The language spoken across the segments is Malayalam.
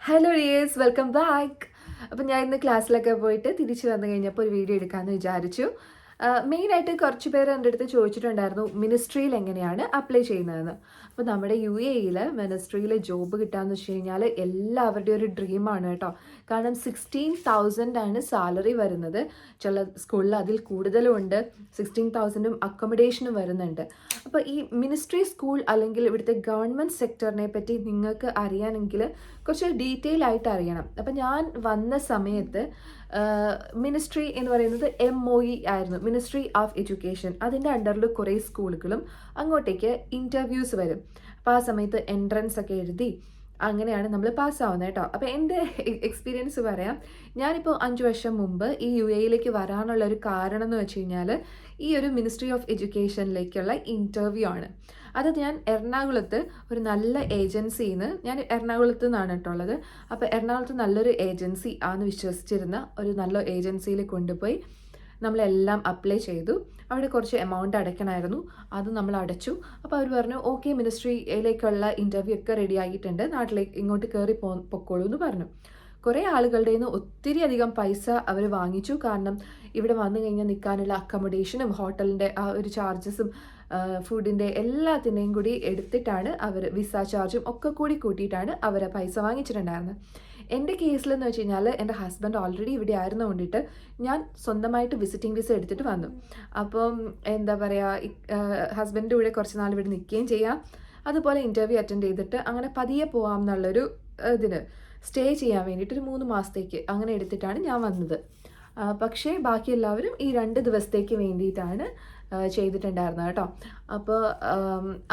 Hello dears, welcome back. അപ്പം ഞാൻ ഇന്ന് ക്ലാസ്സിലൊക്കെ പോയിട്ട് തിരിച്ച് വന്നു കഴിഞ്ഞപ്പോൾ ഒരു വീഡിയോ എടുക്കാമെന്ന് വിചാരിച്ചു. മെയിനായിട്ട് കുറച്ച് പേര് എൻ്റെ അടുത്ത് ചോദിച്ചിട്ടുണ്ടായിരുന്നു മിനിസ്ട്രിയിൽ എങ്ങനെയാണ് അപ്ലൈ ചെയ്യുന്നതെന്ന്. അപ്പോൾ നമ്മുടെ UAE മിനിസ്ട്രിയിൽ ജോബ് കിട്ടുകയെന്ന് വെച്ച് കഴിഞ്ഞാൽ എല്ലാവരുടെയും ഒരു ഡ്രീമാണ് കേട്ടോ. കാരണം 16,000 ആണ് സാലറി വരുന്നത്. ചില സ്കൂളിൽ അതിൽ കൂടുതലും ഉണ്ട്. 16,000ഉം അക്കോമഡേഷനും വരുന്നുണ്ട്. അപ്പോൾ ഈ മിനിസ്ട്രി സ്കൂൾ അല്ലെങ്കിൽ ഇവിടുത്തെ ഗവൺമെൻറ് സെക്ടറിനെ പറ്റി നിങ്ങൾക്ക് അറിയാനെങ്കിൽ കുറച്ച് ഡീറ്റെയിൽ ആയിട്ട് അറിയണം. അപ്പം ഞാൻ വന്ന സമയത്ത് മിനിസ്ട്രി എന്ന് പറയുന്നത് MOE ആയിരുന്നു, മിനിസ്ട്രി ഓഫ് എഡ്യൂക്കേഷൻ. അതിൻ്റെ അണ്ടറിൽ കുറേ സ്കൂളുകളും അങ്ങോട്ടേക്ക് ഇൻ്റർവ്യൂസ് വരും. അപ്പോൾ ആ സമയത്ത് എൻട്രൻസ് ഒക്കെ എഴുതി അങ്ങനെയാണ് നമ്മൾ പാസ്സാവുന്നത് കേട്ടോ. അപ്പോൾ എൻ്റെ എക്സ്പീരിയൻസ് പറയാം. ഞാനിപ്പോൾ 5 വർഷം മുമ്പ് ഈ UAE വരാനുള്ള ഒരു കാരണം എന്ന് വെച്ച് കഴിഞ്ഞാൽ ഈ ഒരു മിനിസ്ട്രി ഓഫ് എഡ്യൂക്കേഷനിലേക്കുള്ള ഇൻ്റർവ്യൂ ആണ്. അത് ഞാൻ എറണാകുളത്ത് ഒരു നല്ല ഏജൻസിയിൽ നിന്ന്, ഞാൻ എറണാകുളത്ത് നിന്നാണ് കേട്ടോ ഉള്ളത്. അപ്പോൾ എറണാകുളത്ത് നല്ലൊരു ഏജൻസി ആണെന്ന് വിശ്വസിച്ചിരുന്ന ഒരു നല്ല ഏജൻസിയിൽ കൊണ്ടുപോയി നമ്മളെല്ലാം അപ്ലൈ ചെയ്തു. അവിടെ കുറച്ച് എമൗണ്ട് അടയ്ക്കണമായിരുന്നു, അത് നമ്മൾ അടച്ചു. അപ്പോൾ അവർ പറഞ്ഞു ഓക്കെ, മിനിസ്ട്രിയിലേക്കുള്ള ഇൻ്റർവ്യൂ ഒക്കെ റെഡി ആയിട്ടുണ്ട്, നാട്ടിലേക്ക് ഇങ്ങോട്ട് കയറി പൊക്കോളൂ എന്ന് പറഞ്ഞു. കുറേ ആളുകളുടെ നിന്ന് ഒത്തിരി അധികം പൈസ അവർ വാങ്ങിച്ചു. കാരണം ഇവിടെ വന്നു കഴിഞ്ഞാൽ നിൽക്കാനുള്ള അക്കോമഡേഷനും ഹോട്ടലിൻ്റെ ആ ഒരു ചാർജസും ഫുഡിൻ്റെ എല്ലാത്തിൻ്റെയും കൂടി എടുത്തിട്ടാണ് അവർ വിസ ചാർജും ഒക്കെ കൂടി കൂട്ടിയിട്ടാണ് അവർ പൈസ വാങ്ങിച്ചിട്ടുണ്ടായിരുന്നത്. എൻ്റെ കേസിലെന്ന് വെച്ച് കഴിഞ്ഞാൽ എൻ്റെ ഹസ്ബൻഡ് ഓൾറെഡി ഇവിടെ ആയിരുന്നു കൊണ്ടിട്ട് ഞാൻ സ്വന്തമായിട്ട് വിസിറ്റിംഗ് വിസ എടുത്തിട്ട് വന്നു. അപ്പം എന്താ പറയുക, ഹസ്ബൻഡിൻ്റെ കൂടെ കുറച്ച് നാൾ ഇവിടെ നിൽക്കുകയും ചെയ്യാം, അതുപോലെ ഇൻ്റർവ്യൂ അറ്റൻഡ് ചെയ്തിട്ട് അങ്ങനെ പതിയെ പോകാം എന്നുള്ളൊരു ഇതിന് സ്റ്റേ ചെയ്യാൻ വേണ്ടിയിട്ട് ഒരു 3 മാസത്തേക്ക് അങ്ങനെ എടുത്തിട്ടാണ് ഞാൻ വന്നത്. പക്ഷേ ബാക്കി എല്ലാവരും ഈ 2 ദിവസത്തേക്ക് വേണ്ടിയിട്ടാണ് ചെയ്തിട്ടുണ്ടായിരുന്നത് കേട്ടോ. അപ്പോൾ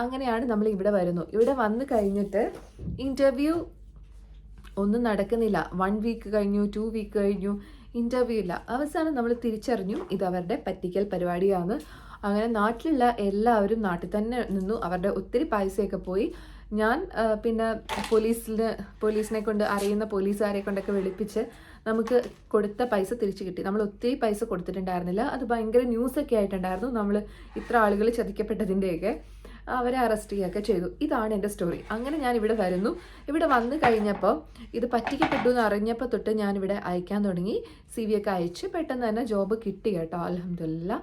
അങ്ങനെയാണ് നമ്മൾ ഇവിടെ വരുന്നു. ഇവിടെ വന്നു കഴിഞ്ഞിട്ട് ഇൻ്റർവ്യൂ ഒന്നും നടക്കുന്നില്ല. 1 വീക്ക് കഴിഞ്ഞു, 2 വീക്ക് കഴിഞ്ഞു, ഇൻ്റർവ്യൂ ഇല്ല. അവസാനം നമ്മൾ തിരിച്ചറിഞ്ഞു ഇത് അവരുടെ പറ്റിക്കൽ പരിപാടിയാണ്. അങ്ങനെ നാട്ടിലുള്ള എല്ലാവരും നാട്ടിൽ തന്നെ നിന്നു. അവരുടെ ഒത്തിരി പൈസയൊക്കെ പോയി. ഞാൻ പിന്നെ പോലീസിനെ കൊണ്ട്, അറിയുന്ന പോലീസുകാരെ കൊണ്ടൊക്കെ വിളിപ്പിച്ച് നമുക്ക് കൊടുത്ത പൈസ തിരിച്ചു കിട്ടി. നമ്മൾ ഒത്തിരി പൈസ കൊടുത്തിട്ടുണ്ടായിരുന്നില്ല. അത് ഭയങ്കര ന്യൂസൊക്കെ ആയിട്ടുണ്ടായിരുന്നു, നമ്മൾ ഇത്ര ആളുകൾ ചതിക്കപ്പെട്ടതിൻ്റെയൊക്കെ. അവരെ അറസ്റ്റ് ചെയ്യുകയൊക്കെ ചെയ്തു. ഇതാണ് എൻ്റെ സ്റ്റോറി. അങ്ങനെ ഞാൻ ഇവിടെ വരുന്നു. ഇവിടെ വന്നു കഴിഞ്ഞപ്പോൾ ഇത് പറ്റിക്കപ്പെട്ടു എന്ന് അറിഞ്ഞപ്പോൾ തൊട്ട് ഞാനിവിടെ അയക്കാൻ തുടങ്ങി. CV ഒക്കെ അയച്ച് പെട്ടെന്ന് തന്നെ ജോബ് കിട്ടി കേട്ടോ, അൽഹംദുലില്ലാ.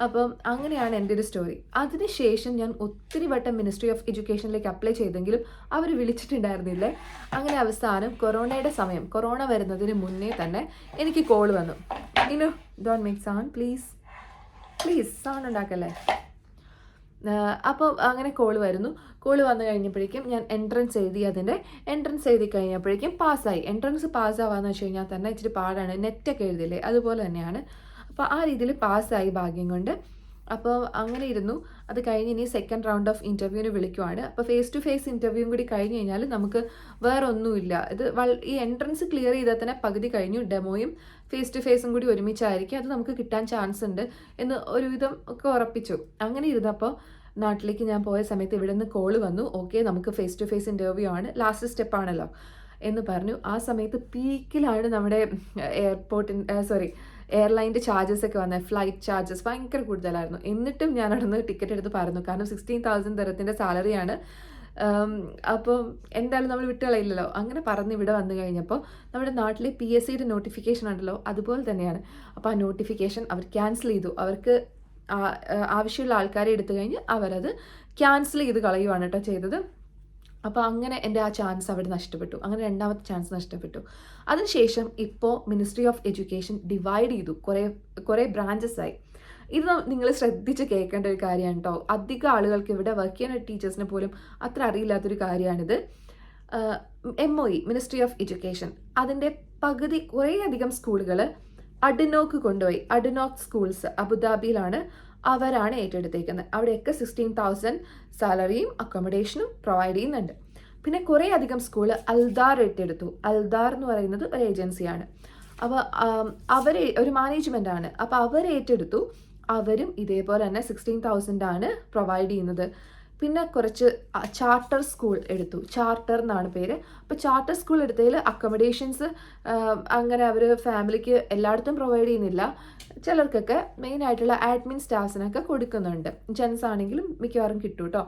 അപ്പം അങ്ങനെയാണ് എൻ്റെ ഒരു സ്റ്റോറി. അതിനുശേഷം ഞാൻ ഒത്തിരി വട്ടം മിനിസ്ട്രി ഓഫ് എഡ്യൂക്കേഷനിലേക്ക് അപ്ലൈ ചെയ്തെങ്കിലും അവർ വിളിച്ചിട്ടുണ്ടായിരുന്നില്ലേ. അങ്ങനെ അവസാനം കൊറോണ വരുന്നതിന് മുന്നേ തന്നെ എനിക്ക് കോൾ വന്നു. Don't make sound please sound ഉണ്ടാക്കല്ലേ. അപ്പോൾ അങ്ങനെ കോൾ വന്നു കഴിഞ്ഞപ്പോഴേക്കും ഞാൻ എൻട്രൻസ് എഴുതി കഴിഞ്ഞപ്പോഴേക്കും പാസ്സായി. എൻട്രൻസ് പാസ്സാവാന്ന് വെച്ച് കഴിഞ്ഞാൽ തന്നെ ഇച്ചിരി പാടാണ്, നെറ്റൊക്കെ എഴുതില്ലേ, അതുപോലെ തന്നെയാണ്. അപ്പോൾ ആ രീതിയിൽ പാസ്സായി ഭാഗ്യം കൊണ്ട്. അപ്പോൾ അങ്ങനെ ഇരുന്നു. അത് കഴിഞ്ഞ് ഇനി 2nd റൗണ്ട് ഓഫ് ഇൻ്റർവ്യൂവിന് വിളിക്കുവാണ്. അപ്പോൾ ഫേസ് ടു ഫേസ് ഇൻ്റർവ്യൂവും കൂടി കഴിഞ്ഞ് കഴിഞ്ഞാൽ നമുക്ക് വേറെ ഒന്നുമില്ല. ഈ എൻട്രൻസ് ക്ലിയർ ചെയ്താൽ തന്നെ പകുതി കഴിഞ്ഞു. ഡെമോയും ഫേസ് ടു ഫേസും കൂടി ഒരുമിച്ചായിരിക്കും. അത് നമുക്ക് കിട്ടാൻ ചാൻസ് ഉണ്ട് എന്ന് ഒരുവിധം ഒക്കെ ഉറപ്പിച്ചു. അങ്ങനെ ഇരുന്നപ്പോൾ നാട്ടിലേക്ക് ഞാൻ പോയ സമയത്ത് ഇവിടെ നിന്ന് കോള് വന്നു. ഓക്കെ, നമുക്ക് ഫേസ് ടു ഫേസ് ഇൻ്റർവ്യൂ ആണ്, ലാസ്റ്റ് സ്റ്റെപ്പാണല്ലോ എന്ന് പറഞ്ഞു. ആ സമയത്ത് പീക്കിലാണ് നമ്മുടെ എയർലൈൻ്റെ ചാർജസ് ഒക്കെ വന്നത്. ഫ്ലൈറ്റ് ചാർജസ് ഭയങ്കര കൂടുതലായിരുന്നു. എന്നിട്ടും ഞാൻ അവിടെ നിന്ന് ടിക്കറ്റ് എടുത്ത് പറഞ്ഞു. കാരണം 16,000 ദിറത്തിൻ്റെ സാലറിയാണ്. അപ്പോൾ എന്തായാലും നമ്മൾ വിട്ടുകളയില്ലല്ലോ. അങ്ങനെ പറഞ്ഞ് ഇവിടെ വന്നു കഴിഞ്ഞപ്പോൾ നമ്മുടെ നാട്ടിലെ PSCയുടെ നോട്ടിഫിക്കേഷൻ ഉണ്ടല്ലോ, അതുപോലെ തന്നെയാണ്. അപ്പോൾ ആ നോട്ടിഫിക്കേഷൻ അവർ ക്യാൻസൽ ചെയ്തു. അവർക്ക് ആവശ്യമുള്ള ആൾക്കാരെ എടുത്തു കഴിഞ്ഞ് അവരത് ക്യാൻസൽ ചെയ്ത് കളയുവാണ് കേട്ടോ ചെയ്തത്. അപ്പോൾ അങ്ങനെ എൻ്റെ ആ ചാൻസ് അവിടെ നഷ്ടപ്പെട്ടു. അങ്ങനെ 2ാമത്തെ ചാൻസ് നഷ്ടപ്പെട്ടു. അതിനുശേഷം ഇപ്പോൾ മിനിസ്ട്രി ഓഫ് എഡ്യൂക്കേഷൻ ഡിവൈഡ് ചെയ്തു, കുറേ ബ്രാഞ്ചസ് ആയി. ഇത് നിങ്ങൾ ശ്രദ്ധിച്ച് കേൾക്കേണ്ട ഒരു കാര്യമാണ് കേട്ടോ. അധികം ആളുകൾക്ക് ഇവിടെ വർക്ക് ചെയ്യുന്ന ടീച്ചേഴ്സിന് പോലും അത്ര അറിയില്ലാത്തൊരു കാര്യമാണിത്. MOE മിനിസ്ട്രി ഓഫ് എഡ്യൂക്കേഷൻ അതിൻ്റെ പകുതി കുറേയധികം സ്കൂളുകൾ അഡ്നോക്ക് കൊണ്ടുപോയി. അഡ്നോക്ക് സ്കൂൾസ് അബുദാബിയിലാണ്, അവരാണ് ഏറ്റെടുത്തേക്കുന്നത്. അവിടെയൊക്കെ 16,000 സാലറിയും അക്കോമഡേഷനും പ്രൊവൈഡ് ചെയ്യുന്നുണ്ട്. പിന്നെ കുറേ അധികം സ്കൂള് അൽദാർ ഏറ്റെടുത്തു. അൽദാർ എന്ന് പറയുന്നത് ഒരു ഏജൻസിയാണ്. അപ്പോൾ അവർ ഒരു മാനേജ്മെൻ്റ് ആണ്. അപ്പോൾ അവർ ഏറ്റെടുത്തു. അവരും ഇതേപോലെ തന്നെ 16,000 ആണ് പ്രൊവൈഡ് ചെയ്യുന്നത്. പിന്നെ കുറച്ച് ചാർട്ടർ സ്കൂൾ എടുത്തു. ചാർട്ടർ എന്നാണ് പേര്. അപ്പോൾ ചാർട്ടർ സ്കൂൾ എടുത്തതിൽ അക്കോമഡേഷൻസ് അങ്ങനെ അവർ ഫാമിലിക്ക് എല്ലായിടത്തും പ്രൊവൈഡ് ചെയ്യുന്നില്ല. ചിലർക്കൊക്കെ മെയിനായിട്ടുള്ള അഡ്മിൻ സ്റ്റാഫ്സിനൊക്കെ കൊടുക്കുന്നുണ്ട്. ജെൻസ് ആണെങ്കിലും മിക്കവാറും കിട്ടും കേട്ടോ.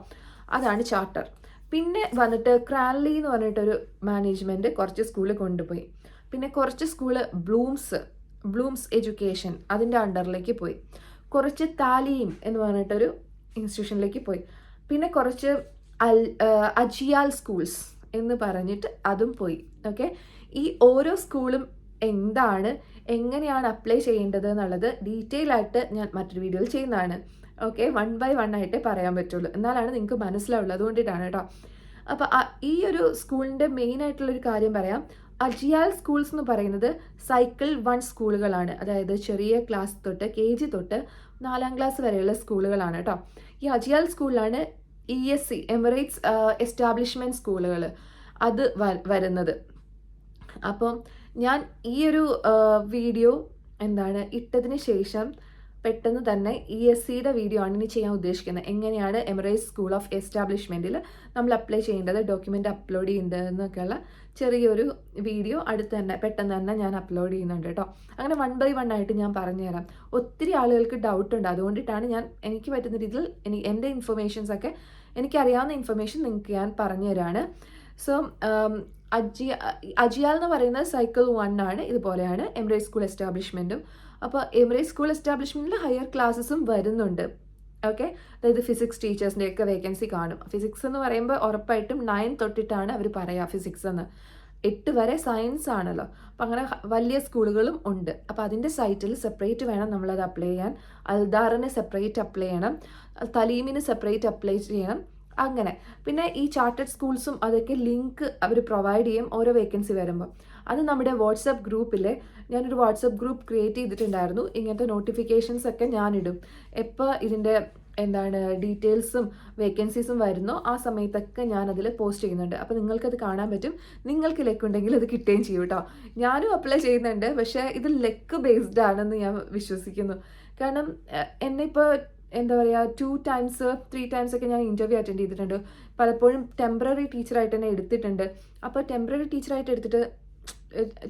അതാണ് ചാർട്ടർ. പിന്നെ വന്നിട്ട് ക്രാൻലി എന്ന് പറഞ്ഞിട്ടൊരു മാനേജ്മെൻറ്റ് കുറച്ച് സ്കൂളിൽ കൊണ്ടുപോയി. പിന്നെ കുറച്ച് സ്കൂള് ബ്ലൂംസ് എഡ്യൂക്കേഷൻ അതിൻ്റെ അണ്ടറിലേക്ക് പോയി. കുറച്ച് താലീം എന്ന് പറഞ്ഞിട്ടൊരു ഇൻസ്റ്റിറ്റ്യൂഷനിലേക്ക് പോയി. പിന്നെ കുറച്ച് അജിയാൽ സ്കൂൾസ് എന്ന് പറഞ്ഞിട്ട് അതും പോയി. ഓക്കെ, ഈ ഓരോ സ്കൂളും എന്താണ്, എങ്ങനെയാണ് അപ്ലൈ ചെയ്യേണ്ടത് എന്നുള്ളത് ഡീറ്റെയിൽ ആയിട്ട് ഞാൻ മറ്റൊരു വീഡിയോയിൽ ചെയ്യുന്നതാണ്. ഓക്കെ, 1 by 1 ആയിട്ടേ പറയാൻ പറ്റുള്ളൂ, എന്നാലാണ് നിങ്ങൾക്ക് മനസ്സിലാവുള്ളൂ. അതുകൊണ്ടിട്ടാണ് കേട്ടോ. അപ്പോൾ ഈ ഒരു സ്കൂളിൻ്റെ മെയിൻ ആയിട്ടുള്ളൊരു കാര്യം പറയാം. അജിയാൽ സ്കൂൾസ് എന്ന് പറയുന്നത് സൈക്കിൾ 1 സ്കൂളുകളാണ്. അതായത് ചെറിയ ക്ലാസ് തൊട്ട് KG തൊട്ട് 4ാം ക്ലാസ് വരെയുള്ള സ്കൂളുകളാണ് കേട്ടോ. ഈ അജിയാൽ സ്കൂളിലാണ് ESC എമിറേറ്റ്സ് എസ്റ്റാബ്ലിഷ്മെൻറ്റ് സ്കൂളുകൾ അത് വരുന്നത്. അപ്പം ഞാൻ ഈ ഒരു വീഡിയോ ഇട്ടതിന് ശേഷം പെട്ടെന്ന് തന്നെ ESCയുടെ വീഡിയോ ആണ് ഇനി ചെയ്യാൻ ഉദ്ദേശിക്കുന്നത്. എങ്ങനെയാണ് എമിറേറ്റ്സ് സ്കൂൾ ഓഫ് എസ്റ്റാബ്ലിഷ്മെൻറ്റിൽ നമ്മൾ അപ്ലൈ ചെയ്യേണ്ടത്, ഡോക്യുമെൻ്റ് അപ്ലോഡ് ചെയ്യേണ്ടത് എന്നൊക്കെയുള്ള ചെറിയൊരു വീഡിയോ പെട്ടെന്ന് തന്നെ ഞാൻ അപ്ലോഡ് ചെയ്യുന്നുണ്ട് കേട്ടോ. അങ്ങനെ 1 by 1 ആയിട്ട് ഞാൻ പറഞ്ഞുതരാം. ഒത്തിരി ആളുകൾക്ക് ഡൗട്ട് ഉണ്ട്, അതുകൊണ്ടിട്ടാണ് എനിക്ക് പറ്റുന്ന രീതിയിൽ എൻ്റെ ഇൻഫർമേഷൻസൊക്കെ, എനിക്കറിയാവുന്ന ഇൻഫർമേഷൻ നിങ്ങൾക്ക് ഞാൻ പറഞ്ഞു തരാണ്. സോ അജിയാൽ എന്ന് പറയുന്നത് സൈക്കിൾ 1 ആണ്. ഇതുപോലെയാണ് എമിറേറ്റ്സ് സ്കൂൾ എസ്റ്റാബ്ലിഷ്മെൻറ്റും. അപ്പോൾ എമിറേറ്റ്സ് സ്കൂൾ എസ്റ്റാബ്ലിഷ്മെൻറ്റിൽ ഹയർ ക്ലാസ്സസും വരുന്നുണ്ട്. ഓക്കെ, അതായത് ഫിസിക്സ് ടീച്ചേഴ്സിൻ്റെയൊക്കെ വേക്കൻസി കാണും. ഫിസിക്സ് എന്ന് പറയുമ്പോൾ ഉറപ്പായിട്ടും 9 തൊട്ടിട്ടാണ് അവർ പറയുക ഫിസിക്സ് എന്ന്. 8 വരെ സയൻസ് ആണല്ലോ. അപ്പം അങ്ങനെ വലിയ സ്കൂളുകളും ഉണ്ട്. അപ്പോൾ അതിൻ്റെ സൈറ്റിൽ സെപ്പറേറ്റ് വേണം നമ്മളത് അപ്ലൈ ചെയ്യാൻ. അൽദാറിന് സെപ്പറേറ്റ് അപ്ലൈ ചെയ്യണം, തലീമിന് സെപ്പറേറ്റ് അപ്ലൈ ചെയ്യണം. അങ്ങനെ പിന്നെ ഈ ചാർട്ടേഡ് സ്കൂൾസും അതൊക്കെ ലിങ്ക് അവർ പ്രൊവൈഡ് ചെയ്യും ഓരോ വേക്കൻസി വരുമ്പോൾ. അത് നമ്മുടെ വാട്സപ്പ് ഗ്രൂപ്പിൽ ഞാനൊരു വാട്സപ്പ് ഗ്രൂപ്പ് ക്രിയേറ്റ് ചെയ്തിട്ടുണ്ടായിരുന്നു. ഇങ്ങനത്തെ നോട്ടിഫിക്കേഷൻസ് ഒക്കെ ഞാനിടും. എപ്പോൾ ഇതിൻ്റെ ഡീറ്റെയിൽസും വേക്കൻസീസും വരുന്നോ ആ സമയത്തൊക്കെ ഞാനതിൽ പോസ്റ്റ് ചെയ്യുന്നുണ്ട്. അപ്പോൾ നിങ്ങൾക്കത് കാണാൻ പറ്റും. നിങ്ങൾക്ക് ലെക്ക് ഉണ്ടെങ്കിൽ അത് കിട്ടുകയും ചെയ്യും കേട്ടോ. ഞാനും അപ്ലൈ ചെയ്യുന്നുണ്ട്, പക്ഷേ ഇത് ലെക്ക് ബേസ്ഡ് ആണെന്ന് ഞാൻ വിശ്വസിക്കുന്നു. കാരണം എന്നെ ഇപ്പോൾ 2 times 3 times ഒക്കെ ഞാൻ ഇൻ്റർവ്യൂ അറ്റൻഡ് ചെയ്തിട്ടുണ്ട്. പലപ്പോഴും ടെമ്പററി ടീച്ചറായിട്ട് തന്നെ എടുത്തിട്ടുണ്ട്. അപ്പോൾ ടെമ്പററി ടീച്ചറായിട്ട് എടുത്തിട്ട്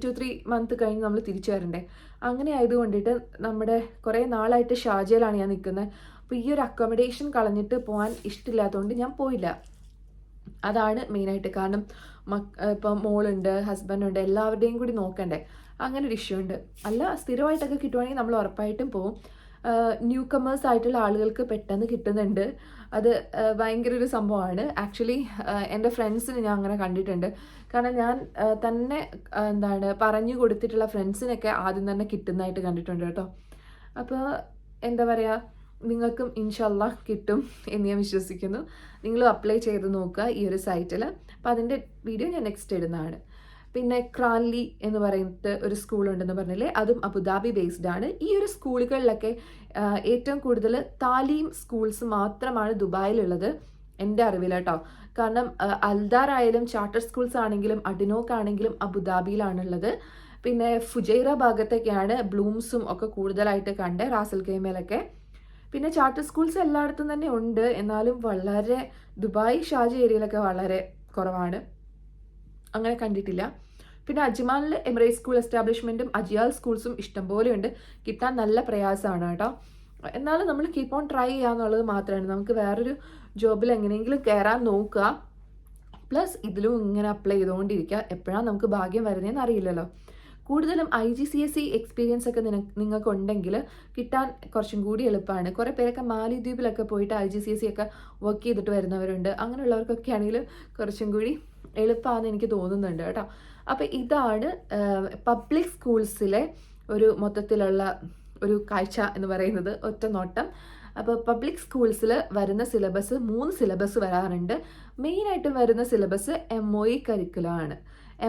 2-3 months കഴിഞ്ഞ് നമ്മൾ തിരിച്ചു വരണ്ടേ. അങ്ങനെ ആയതുകൊണ്ടിട്ട് നമ്മുടെ കുറേ നാളായിട്ട് ഷാർജയിലാണ് ഞാൻ നിൽക്കുന്നത്. അപ്പോൾ ഈ ഒരു അക്കോമഡേഷൻ കളഞ്ഞിട്ട് പോകാൻ ഇഷ്ടമില്ലാത്തതുകൊണ്ട് ഞാൻ പോയില്ല. അതാണ് മെയിനായിട്ട്. കാരണം ഇപ്പം മോളുണ്ട്, ഹസ്ബൻഡുണ്ട്, എല്ലാവരുടെയും കൂടി നോക്കണ്ടേ. അങ്ങനെ ഒരു ഇഷ്യൂ ഉണ്ട്. അല്ല സ്ഥിരമായിട്ടൊക്കെ കിട്ടുവാണെങ്കിൽ നമ്മൾ ഉറപ്പായിട്ടും പോവും. ന്യൂ കമേഴ്സ് ആയിട്ടുള്ള ആളുകൾക്ക് പെട്ടെന്ന് കിട്ടുന്നുണ്ട്. അത് ഭയങ്കര ഒരു സംഭവമാണ്. ആക്ച്വലി എൻ്റെ ഫ്രണ്ട്സിന് ഞാൻ അങ്ങനെ കണ്ടിട്ടുണ്ട്. കാരണം ഞാൻ തന്നെ പറഞ്ഞു കൊടുത്തിട്ടുള്ള ഫ്രണ്ട്സിനൊക്കെ ആദ്യം തന്നെ കിട്ടുന്നതായിട്ട് കണ്ടിട്ടുണ്ട് കേട്ടോ. അപ്പോൾ നിങ്ങൾക്കും ഇൻഷാല്ലാ കിട്ടും എന്ന് ഞാൻ വിശ്വസിക്കുന്നു. നിങ്ങളും അപ്ലൈ ചെയ്ത് നോക്കുക ഈ ഒരു സൈറ്റിൽ. അപ്പോൾ അതിൻ്റെ വീഡിയോ ഞാൻ നെക്സ്റ്റ് ഇടുന്നതാണ്. പിന്നെ ക്രാൻലി എന്ന് പറയുന്നത് ഒരു സ്കൂളുണ്ടെന്ന് പറഞ്ഞില്ലേ, അതും അബുദാബി ബേസ്ഡ് ആണ്. ഈ ഒരു സ്കൂളുകളിലൊക്കെ ഏറ്റവും കൂടുതൽ താലീം സ്കൂൾസ് മാത്രമാണ് ദുബായിലുള്ളത് എൻ്റെ അറിവിൽ കേട്ടോ. കാരണം അൽദാർ ആയാലും ചാർട്ടർ സ്കൂൾസ് ആണെങ്കിലും അഡിനോക്ക് ആണെങ്കിലും അബുദാബിയിലാണുള്ളത്. പിന്നെ ഫുജൈറ ഭാഗത്തൊക്കെയാണ് ബ്ലൂംസും ഒക്കെ കൂടുതലായിട്ട് കണ്ട്, റാസൽ ഖൈമയിലൊക്കെ. പിന്നെ ചാർട്ടർ സ്കൂൾസ് എല്ലായിടത്തും തന്നെ ഉണ്ട്, എന്നാലും വളരെ ദുബായ് ഷാർജ ഏരിയയിലൊക്കെ വളരെ കുറവാണ്, അങ്ങനെ കണ്ടിട്ടില്ല. പിന്നെ അജ്മാനിൽ എമിറേറ്റ്സ് സ്കൂൾ എസ്റ്റാബ്ലിഷ്മെൻറ്റും അജിയാൽ സ്കൂൾസും ഇഷ്ടംപോലെ ഉണ്ട്. കിട്ടാൻ നല്ല പ്രയാസമാണ് കേട്ടോ. എന്നാലും നമ്മൾ കീപ്പ് ഓൺ ട്രൈ ചെയ്യുക എന്നുള്ളത് മാത്രമാണ്. നമുക്ക് വേറൊരു ജോബിൽ എങ്ങനെയെങ്കിലും കയറാൻ നോക്കുക. പ്ലസ് ഇതിലും ഇങ്ങനെ അപ്ലൈ ചെയ്തുകൊണ്ടിരിക്കുക. എപ്പോഴാണ് നമുക്ക് ഭാഗ്യം വരുന്നതെന്ന് അറിയില്ലല്ലോ. കൂടുതലും IGCSE എക്സ്പീരിയൻസ് ഒക്കെ നിങ്ങൾക്ക് ഉണ്ടെങ്കിൽ കിട്ടാൻ കുറച്ചും കൂടി എളുപ്പമാണ്. കുറേ പേരൊക്കെ മാലിദ്വീപിലൊക്കെ പോയിട്ട് IGCSE ഒക്കെ വർക്ക് ചെയ്തിട്ട് വരുന്നവരുണ്ട്. അങ്ങനെയുള്ളവർക്കൊക്കെ ആണെങ്കിലും കുറച്ചും കൂടി എളുപ്പമാണെന്ന് എനിക്ക് തോന്നുന്നുണ്ട് കേട്ടോ. അപ്പോൾ ഇതാണ് പബ്ലിക് സ്കൂൾസിലെ ഒരു മൊത്തത്തിലുള്ള ഒരു കാഴ്ച എന്ന് പറയുന്നത്, ഒറ്റ നോട്ടം. അപ്പോൾ പബ്ലിക് സ്കൂൾസിൽ വരുന്ന സിലബസ് 3 സിലബസ് വരാറുണ്ട്. മെയിനായിട്ടും വരുന്ന സിലബസ് MOE കരിക്കുലം ആണ്.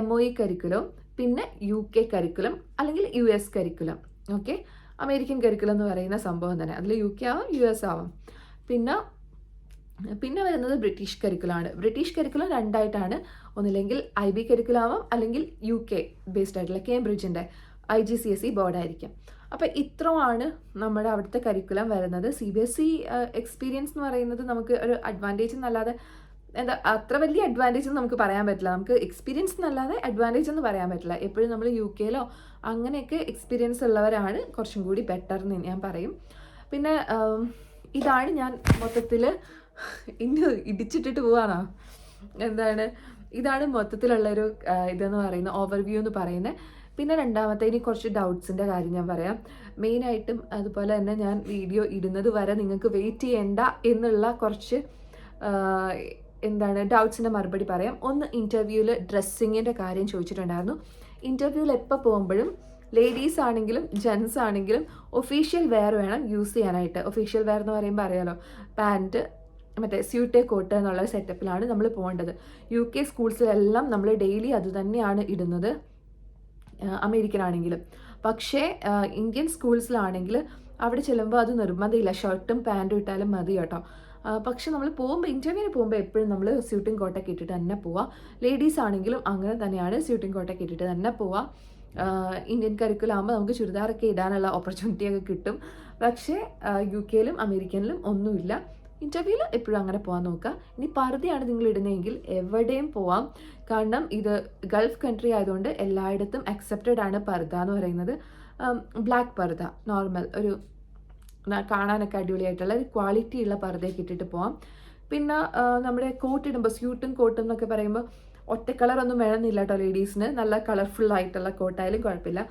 MOE കരിക്കുലം, പിന്നെ UK കരിക്കുലം അല്ലെങ്കിൽ US curriculum. Okay, American curriculum എന്ന് പറയുന്ന സംഭവം തന്നെ. അതിൽ UK ആവാം, US ആവാം. പിന്നെ വരുന്നത് ബ്രിട്ടീഷ് കരിക്കുലമാണ്. ബ്രിട്ടീഷ് കരിക്കുലം 2 ആയിട്ടാണ്. ഒന്നില്ലെങ്കിൽ IB കരിക്കുലം ആവാം, അല്ലെങ്കിൽ UK ബേസ്ഡ് ആയിട്ടുള്ള കേംബ്രിഡ്ജിൻ്റെ IGCSE ബോർഡായിരിക്കും. അപ്പോൾ ഇത്രയാണ് നമ്മുടെ അവിടുത്തെ കരിക്കുലം വരുന്നത്. CBSE എക്സ്പീരിയൻസ് എന്ന് പറയുന്നത് നമുക്ക് ഒരു അഡ്വാൻറ്റേജ് എന്നല്ലാതെ അത്ര വലിയ അഡ്വാൻറ്റേജ് എന്ന് നമുക്ക് പറയാൻ പറ്റില്ല. നമുക്ക് എക്സ്പീരിയൻസ് എന്നല്ലാതെ അഡ്വാൻറ്റേജ് എന്ന് പറയാൻ പറ്റില്ല. എപ്പോഴും നമ്മൾ UK അങ്ങനെയൊക്കെ എക്സ്പീരിയൻസ് ഉള്ളവരാണ് കുറച്ചും കൂടി ബെറ്റർ എന്ന് ഞാൻ പറയും. പിന്നെ ഇതാണ് ഞാൻ മൊത്തത്തിൽ ഇന്ന് ഇടിച്ചിട്ടിട്ട് പോവാണോ. എന്താണ്, ഇതാണ് മൊത്തത്തിലുള്ളൊരു ഇതെന്ന് പറയുന്നത്, ഓവർവ്യൂ എന്ന് പറയുന്നത്. പിന്നെ രണ്ടാമത്തെ ഇനി കുറച്ച് ഡൗട്ട്സിൻ്റെ കാര്യം ഞാൻ പറയാം. മെയിനായിട്ടും അതുപോലെ തന്നെ ഞാൻ വീഡിയോ ഇടുന്നത് വരെ നിങ്ങൾക്ക് വെയിറ്റ് ചെയ്യേണ്ട എന്നുള്ള കുറച്ച് എന്താണ് ഡൗട്ട്സിൻ്റെ മറുപടി പറയാം. ഒന്ന്, ഇൻ്റർവ്യൂവിൽ ഡ്രസ്സിങ്ങിൻ്റെ കാര്യം ചോദിച്ചിട്ടുണ്ടായിരുന്നു. ഇൻ്റർവ്യൂവിൽ എപ്പോൾ പോകുമ്പോഴും ലേഡീസ് ആണെങ്കിലും ജെൻസ് ആണെങ്കിലും ഒഫീഷ്യൽ വെയർ വേണം യൂസ് ചെയ്യാനായിട്ട്. ഒഫീഷ്യൽ വെയർ എന്ന് പറയുമ്പോൾ അറിയാലോ, പാൻറ്റ്, മറ്റേ സ്യൂട്ട് കോട്ട് എന്നുള്ള സെറ്റപ്പിലാണ് നമ്മൾ പോകേണ്ടത്. UK സ്കൂൾസിലെല്ലാം നമ്മൾ ഡെയിലി അത് തന്നെയാണ് ഇടുന്നത്, അമേരിക്കൻ ആണെങ്കിലും. പക്ഷേ ഇന്ത്യൻ സ്കൂൾസിലാണെങ്കിൽ അവിടെ ചെല്ലുമ്പോൾ അത് നിർബന്ധമില്ല, ഷർട്ടും പാൻറ്റും ഇട്ടാലും മതി കേട്ടോ. പക്ഷെ നമ്മൾ പോകുമ്പോൾ, ഇൻ്റർവ്യൂവിന് പോകുമ്പോൾ എപ്പോഴും നമ്മൾ സ്യൂട്ടും കോട്ടൊക്കെ ഇട്ടിട്ട് തന്നെ പോവുക. ലേഡീസ് ആണെങ്കിലും അങ്ങനെ തന്നെയാണ്, സ്യൂട്ടും കോട്ടൊക്കെ ഇട്ടിട്ട് തന്നെ പോവുക. ഇന്ത്യൻ കരിക്കുലാകുമ്പോൾ നമുക്ക് ചുരിദാറൊക്കെ ഇടാനുള്ള ഓപ്പർച്യൂണിറ്റിയൊക്കെ കിട്ടും. പക്ഷേ UK-ലും അമേരിക്കനിലും ഒന്നുമില്ല. ഇൻ്റർവ്യൂവിൽ എപ്പോഴും അങ്ങനെ പോകാൻ നോക്കുക. ഇനി പർദ്ദയാണ് നിങ്ങൾ ഇടുന്നതെങ്കിൽ എവിടെയും പോവാം. കാരണം ഇത് ഗൾഫ് കൺട്രി ആയതുകൊണ്ട് എല്ലായിടത്തും അക്സെപ്റ്റഡ് ആണ് പർദ്ദ എന്ന് പറയുന്നത്. ബ്ലാക്ക് പർദ്ദ, നോർമൽ ഒരു കാണാനൊക്കെ അടിപൊളിയായിട്ടുള്ള ഒരു ക്വാളിറ്റി ഉള്ള പർദ്ദയൊക്കെ ഇട്ടിട്ട് പോവാം. പിന്നെ നമ്മുടെ കോട്ട് ഇടുമ്പോൾ, സ്യൂട്ടും കോട്ടും എന്നൊക്കെ പറയുമ്പോൾ ഒറ്റ കളറൊന്നും വേണമെന്നില്ല കേട്ടോ ലേഡീസിന്. നല്ല കളർഫുൾ ആയിട്ടുള്ള കോട്ടായാലും കുഴപ്പമില്ല.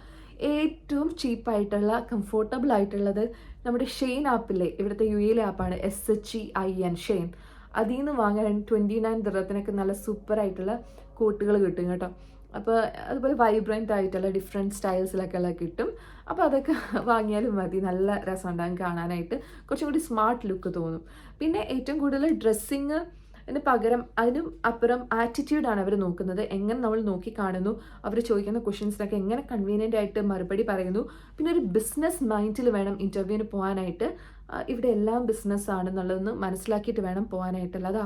ഏറ്റവും ചീപ്പായിട്ടുള്ള കംഫോർട്ടബിൾ ആയിട്ടുള്ളത് നമ്മുടെ ഷെയിൻ ആപ്പില്ലേ, ഇവിടുത്തെ UAE ആപ്പാണ്, SHEIN, ഷെയിൻ. അതിൽ നിന്ന് വാങ്ങാൻ 29 ദിർഹത്തിനൊക്കെ നല്ല സൂപ്പറായിട്ടുള്ള കോട്ടുകൾ കിട്ടും കേട്ടോ. അപ്പോൾ അതുപോലെ വൈബ്രൻ്റ് ആയിട്ടുള്ള ഡിഫറെൻറ്റ് സ്റ്റൈൽസിലൊക്കെ ഉള്ള കിട്ടും. അപ്പോൾ അതൊക്കെ വാങ്ങിയാലും മതി, നല്ല രസമുണ്ടാകും കാണാനായിട്ട്, കുറച്ചും കൂടി സ്മാർട്ട് ലുക്ക് തോന്നും. പിന്നെ ഏറ്റവും കൂടുതൽ ഡ്രസ്സിങ് പകരം അതിനും അപ്പുറം ആറ്റിറ്റ്യൂഡാണ് അവർ നോക്കുന്നത്. എങ്ങനെ നമ്മൾ നോക്കി കാണുന്നു, അവർ ചോദിക്കുന്ന ക്വസ്റ്റ്യൻസിനൊക്കെ എങ്ങനെ കൺവീനിയൻ്റ് ആയിട്ട് മറുപടി പറയുന്നു. പിന്നെ ഒരു ബിസിനസ് മൈൻഡിൽ വേണം ഇൻ്റർവ്യൂവിന് പോകാനായിട്ട്. ഇവിടെ എല്ലാം ബിസിനസ് ആണെന്നുള്ളതൊന്ന് മനസ്സിലാക്കിയിട്ട് വേണം പോകാനായിട്ട്. അല്ലാതെ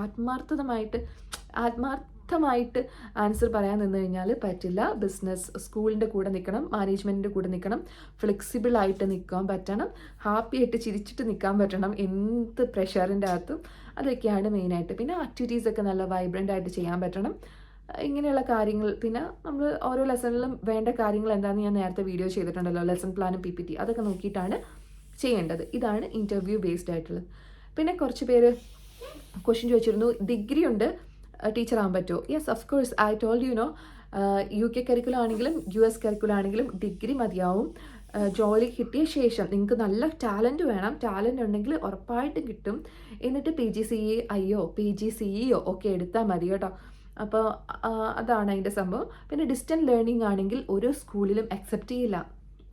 ആത്മാർത്ഥമായിട്ട് ആൻസർ പറയാൻ നിന്ന് കഴിഞ്ഞാൽ പറ്റില്ല. ബിസിനസ് സ്കൂളിൻ്റെ കൂടെ നിൽക്കണം, മാനേജ്മെൻറ്റിൻ്റെ കൂടെ നിൽക്കണം, ഫ്ലെക്സിബിൾ ആയിട്ട് നിൽക്കാൻ പറ്റണം, ഹാപ്പി ആയിട്ട് ചിരിച്ചിട്ട് നിൽക്കാൻ പറ്റണം എന്ത് പ്രഷറിൻ്റെ അകത്തും. അതൊക്കെയാണ് മെയിനായിട്ട്. പിന്നെ ആക്ടിവിറ്റീസൊക്കെ നല്ല വൈബ്രൻ്റ് ആയിട്ട് ചെയ്യാൻ പറ്റണം, ഇങ്ങനെയുള്ള കാര്യങ്ങൾ. പിന്നെ നമ്മൾ ഓരോ ലെസണിലും വേണ്ട കാര്യങ്ങൾ എന്താണെന്ന് ഞാൻ നേരത്തെ വീഡിയോ ചെയ്തിട്ടുണ്ടല്ലോ, ലെസൺ പ്ലാനും PPT, അതൊക്കെ നോക്കിയിട്ടാണ് ചെയ്യേണ്ടത്. ഇതാണ് ഇൻ്റർവ്യൂ ബേസ്ഡ് ആയിട്ടുള്ളത്. പിന്നെ കുറച്ച് പേര് ക്വസ്റ്റ്യൻ ചോദിച്ചിരുന്നു, ഡിഗ്രി ഉണ്ട് ടീച്ചർ ആകാൻ പറ്റുമോ? Yes, of course, I told you know. UK curriculum ആണെങ്കിലും US കരിക്കുലം ആണെങ്കിലും ഡിഗ്രി മതിയാവും. ജോലി കിട്ടിയ ശേഷം നിങ്ങൾക്ക് നല്ല ടാലൻറ്റ് വേണം, ടാലൻറ്റ് ഉണ്ടെങ്കിൽ ഉറപ്പായിട്ടും കിട്ടും. എന്നിട്ട് PGCE PGCE ഒക്കെ എടുത്താൽ മതി കേട്ടോ. അപ്പോൾ അതാണ് അതിൻ്റെ സംഭവം. പിന്നെ ഡിസ്റ്റൻറ്റ് ലേണിംഗ് ആണെങ്കിൽ ഒരു സ്കൂളിലും അക്സെപ്റ്റ് ചെയ്യില്ല.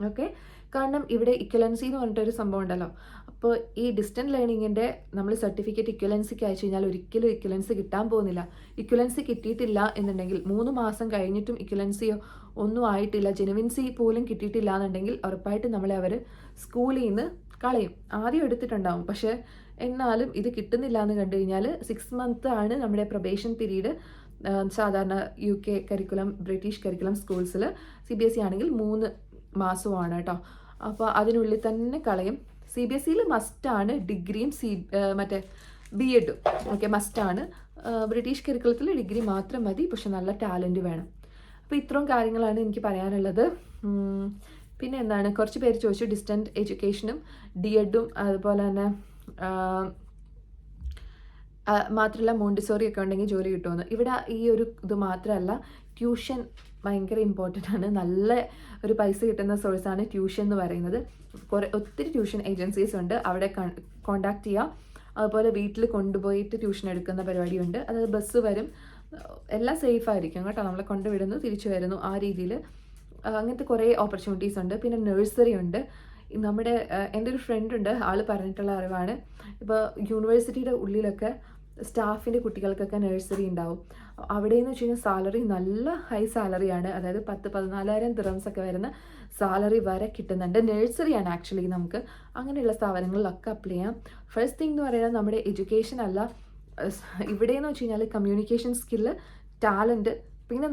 ഓക്കെ, കാരണം ഇവിടെ ഇക്വലൻസി എന്ന് പറഞ്ഞിട്ടൊരു സംഭവം ഉണ്ടല്ലോ. അപ്പോൾ ഈ ഡിസ്റ്റൻറ്റ് ലേണിങ്ങിൻ്റെ നമ്മൾ സർട്ടിഫിക്കറ്റ് ഇക്വലൻസിക്ക് അയച്ചു കഴിഞ്ഞാൽ ഒരിക്കലും ഇക്വലൻസി കിട്ടാൻ പോകുന്നില്ല. ഇക്വലൻസി കിട്ടിയിട്ടില്ല എന്നുണ്ടെങ്കിൽ 3 മാസം കഴിഞ്ഞിട്ടും ഇക്വലൻസിയോ ഒന്നും ആയിട്ടില്ല, ജെനുവിൻസി പോലും കിട്ടിയിട്ടില്ല എന്നുണ്ടെങ്കിൽ ഉറപ്പായിട്ടും നമ്മളെ അവർ സ്കൂളിൽ നിന്ന് കളയും. ആദ്യം എടുത്തിട്ടുണ്ടാവും, പക്ഷേ എന്നാലും ഇത് കിട്ടുന്നില്ല എന്ന് കണ്ടു കഴിഞ്ഞാൽ 6 മന്ത് ആണ് നമ്മുടെ പ്രൊബേഷൻ പീരീഡ്. സാധാരണ UK കരിക്കുലം, ബ്രിട്ടീഷ് കരിക്കുലം സ്കൂൾസിൽ CBSE ആണെങ്കിൽ 3 മാസമാണ് കേട്ടോ. അപ്പോൾ അതിനുള്ളിൽ തന്നെ കളയും. CBSEയിൽ മസ്റ്റാണ് ഡിഗ്രിയും മറ്റേ BEഡും ഓക്കെ മസ്റ്റാണ്. ബ്രിട്ടീഷ് കരിക്കുലത്തിൽ ഡിഗ്രി മാത്രം മതി, പക്ഷെ നല്ല ടാലൻറ്റ് വേണം. അപ്പോൾ ഇത്രയും കാര്യങ്ങളാണ് എനിക്ക് പറയാനുള്ളത്. പിന്നെ എന്താണ്, കുറച്ച് പേര് ചോദിച്ചു ഡിസ്റ്റൻറ്റ് എഡ്യൂക്കേഷനും DEഡും അതുപോലെ തന്നെ മാത്രമല്ല മോണ്ടിസോറി ഒക്കെ ഉണ്ടെങ്കിൽ ജോലി കിട്ടുമെന്ന്. ഇവിടെ ഈ ഒരു ഇത് മാത്രമല്ല, ട്യൂഷൻ ഭയങ്കര ഇമ്പോർട്ടൻ്റ് ആണ്. നല്ല ഒരു പൈസ കിട്ടുന്ന സോഴ്സാണ് ട്യൂഷൻ എന്ന് പറയുന്നത്. ഒത്തിരി ട്യൂഷൻ ഏജൻസീസ് ഉണ്ട്, അവിടെ കോണ്ടാക്ട് ചെയ്യുക. അതുപോലെ വീട്ടിൽ കൊണ്ടുപോയിട്ട് ട്യൂഷൻ എടുക്കുന്ന പരിപാടിയുണ്ട്. അതായത് ബസ് വരും, എല്ലാം സേഫ് ആയിരിക്കും കേട്ടോ, നമ്മളെ കൊണ്ടുവിടുന്നു തിരിച്ചു വരുന്നു, ആ രീതിയിൽ അങ്ങനത്തെ കുറേ ഓപ്പർച്യൂണിറ്റീസ് ഉണ്ട്. പിന്നെ നഴ്സറി ഉണ്ട്. നമ്മുടെ എൻ്റെ ഒരു ഫ്രണ്ട് ഉണ്ട്, ആൾ പറഞ്ഞിട്ടുള്ള അറിവാണ്. ഇപ്പോൾ യൂണിവേഴ്സിറ്റിയുടെ ഉള്ളിലൊക്കെ സ്റ്റാഫിൻ്റെ കുട്ടികൾക്കൊക്കെ നഴ്സറി ഉണ്ടാവും. അവിടെ എന്ന് വെച്ച് കഴിഞ്ഞാൽ സാലറി നല്ല ഹൈ സാലറിയാണ്, അതായത് 10-14,000 ദിറംസൊക്കെ വരുന്ന സാലറി വരെ കിട്ടുന്നുണ്ട്. നഴ്സറിയാണ് ആക്ച്വലി. നമുക്ക് അങ്ങനെയുള്ള സ്ഥാപനങ്ങളിലൊക്കെ അപ്ലൈ ചെയ്യാം. ഫസ്റ്റ് തിങ് എന്ന് പറയുന്നത് നമ്മുടെ എഡ്യൂക്കേഷൻ അല്ല, ഇവിടെയെന്ന് വെച്ച് കഴിഞ്ഞാൽ കമ്മ്യൂണിക്കേഷൻ സ്കില്ല്, ടാലൻറ്റ്, പിന്നെ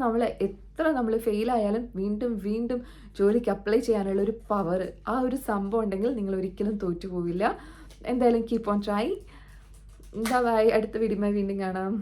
എത്ര നമ്മൾ ഫെയിലായാലും വീണ്ടും വീണ്ടും ജോലിക്ക് അപ്ലൈ ചെയ്യാനുള്ള ഒരു പവർ, ആ ഒരു സംഭവം ഉണ്ടെങ്കിൽ നിങ്ങൾ ഒരിക്കലും തോറ്റു പോവില്ല. എന്തായാലും കീപ്പ് ഓൺ ട്രൈ. ബൈ, അടുത്ത വീഡിയോയുമായി വീണ്ടും കാണാം.